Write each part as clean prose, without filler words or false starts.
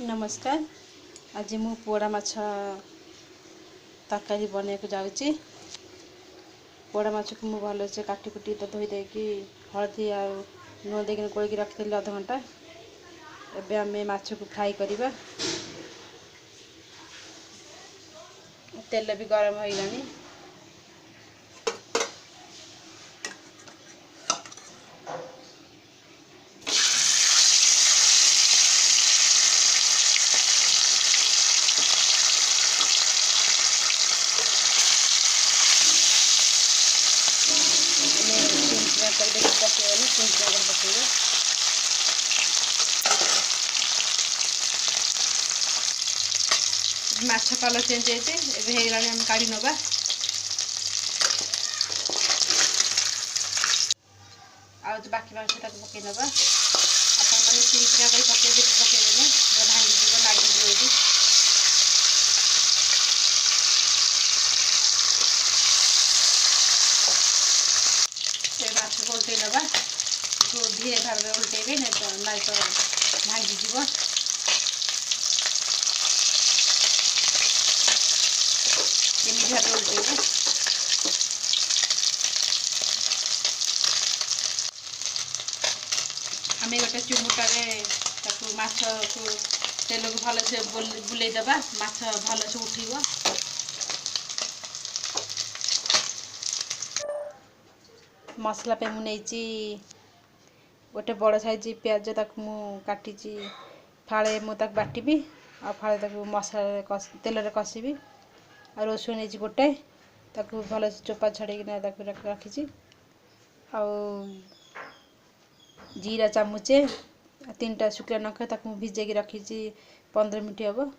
नमस्कार। आज मु पोड़ा माछ तरकारी बना जाऊँगी। पोड़ा माछ को मुझे भलसे काटी कुटी धोई देकी हलदी आ लुण देकी गोल रखी अध घंटा। एबे आम माछ को फ्राई करवा। तेल भी गरम हो गलानी। माछ कलर चेंज होगा आम काढ़ी नवा। आ बाकी माछ पकई नवा। आप चिंचा कर पकईदेने भांगी लगे माछ को उल्टे नवा। धीरे भाव उल्टेबे ना तो भांगी भाव उल्टेबे। आम गोटे चुमुटारे माछ को तेल को भलसे बुलेदबा। माछ भलसे उठिब। मसला पे मुझे गोटे बड़ साइज प्याज काटी फाड़े मुझे बाटबी आ फाड़े मसला तेल कषिबी। आ रसुण नहीं गोटे भल चोपा छड़े रखी। जीरा चामुचे 3टा शुखा लंका भिजे रखी 15 मिनट हम।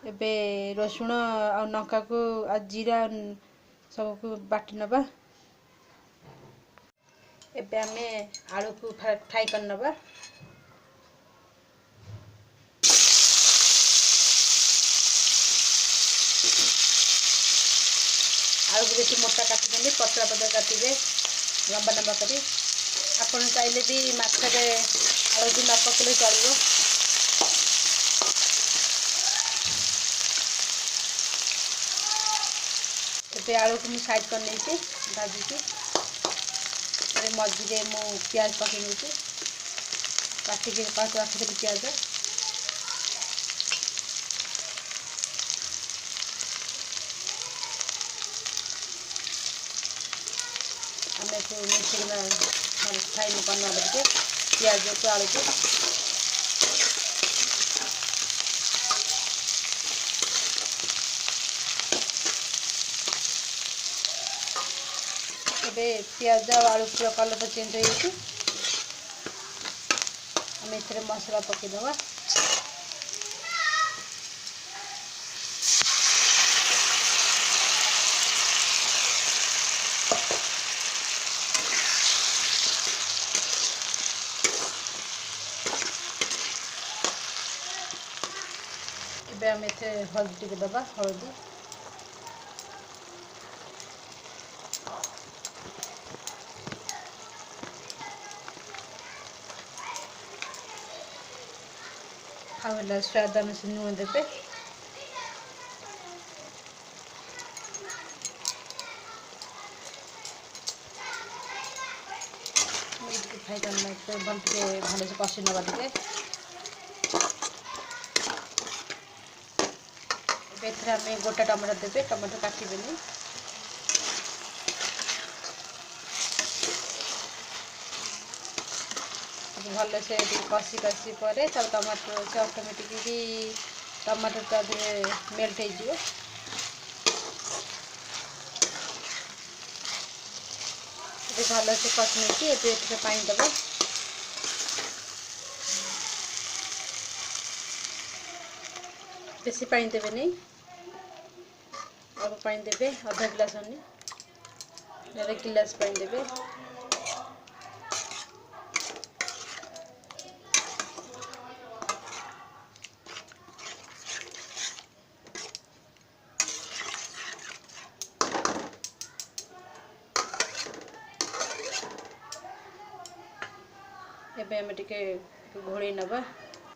एबे रसुण आ लंका को आ जीरा सबको बाटी नवा। एबे आमे आलू को फ्राई कर नवा। आलू को बेसी मोटा काटते पतला पतला काटे लंबा लंबा कर। आपन चाहिए भी माछरे आलू भी न पकड़े चलो। एबे आलू को साइड कर नहीं भाजी मझे मु प्याज पकई नहीं काटिक रखी प्याज। आम मिक्सिंग फ्राई करना प्याज को आलू को। एबे प्याज और आलू पूरा कलर चेंज हो मसला पकईदबा। एबे आम हल्दी टिके दबा। हल्दी आ स्वाद अनुसार लुण देवे। फ्राई करना भल से कषि नवा टे। आम गोटा टमाटो देवे। टमाटो काटबे भल से कषि कषि पर टमाटो से ऑटोमेटिक टमाटो तो मेल्ट हो। भल से कषि नहीं पानी दबा। बेसी पानी देवे नहीं अल्प पानी देवे। आधा गिलास गिलास पानी देवे। एबे हम टिके घोड़े नवा।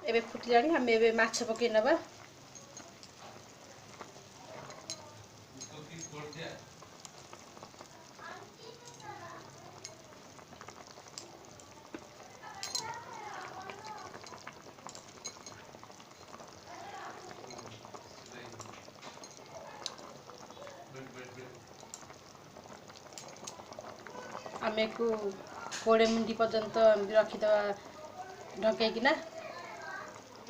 ଏବେ ଫୁଟିଲାଣି ଆମେ ଏବେ ମାଛ ପକେଇ ନେବା। ଆମେ 20 ମିନିଟ୍ ପର୍ଯ୍ୟନ୍ତ ଏମିତି ରଖିଦେବା ଢଙ୍କେଇକିନା।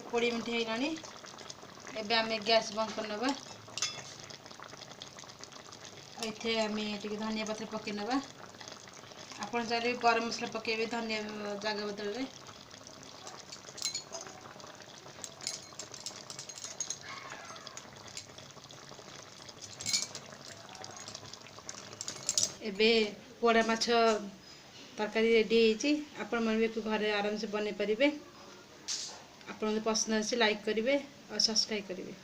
20 ମିନିଟ୍ ହେଇଗଲାଣି। ଏବେ ଆମେ ଗ୍ୟାସ୍ ବନ୍ଦ କରିନେବା। ଏଥିରେ ଆମେ ଟିକେ ଧନିଆ ପତ୍ର ପକେଇ ନେବା। ଆପଣ ଚାହିଁଲେ ଗରମ ମସଲା ପକେଇବେ ଧନିଆ ଜାଗା ବଦଳରେ। ଏବେ ପୋଡ଼ା ମାଛ ତରକାରୀ ରେଡ଼ି ହେଇଛି। ଆପଣମାନେ ବି ଘରେ ଆରାମସେ ବନେଇ ପାରିବେ। ଆପଣଙ୍କୁ ପସନ୍ଦ ଆସିଲେ ଲାଇକ୍ କରିବେ ଆଉ ସବସ୍କ୍ରାଇବ୍ କରିବେ।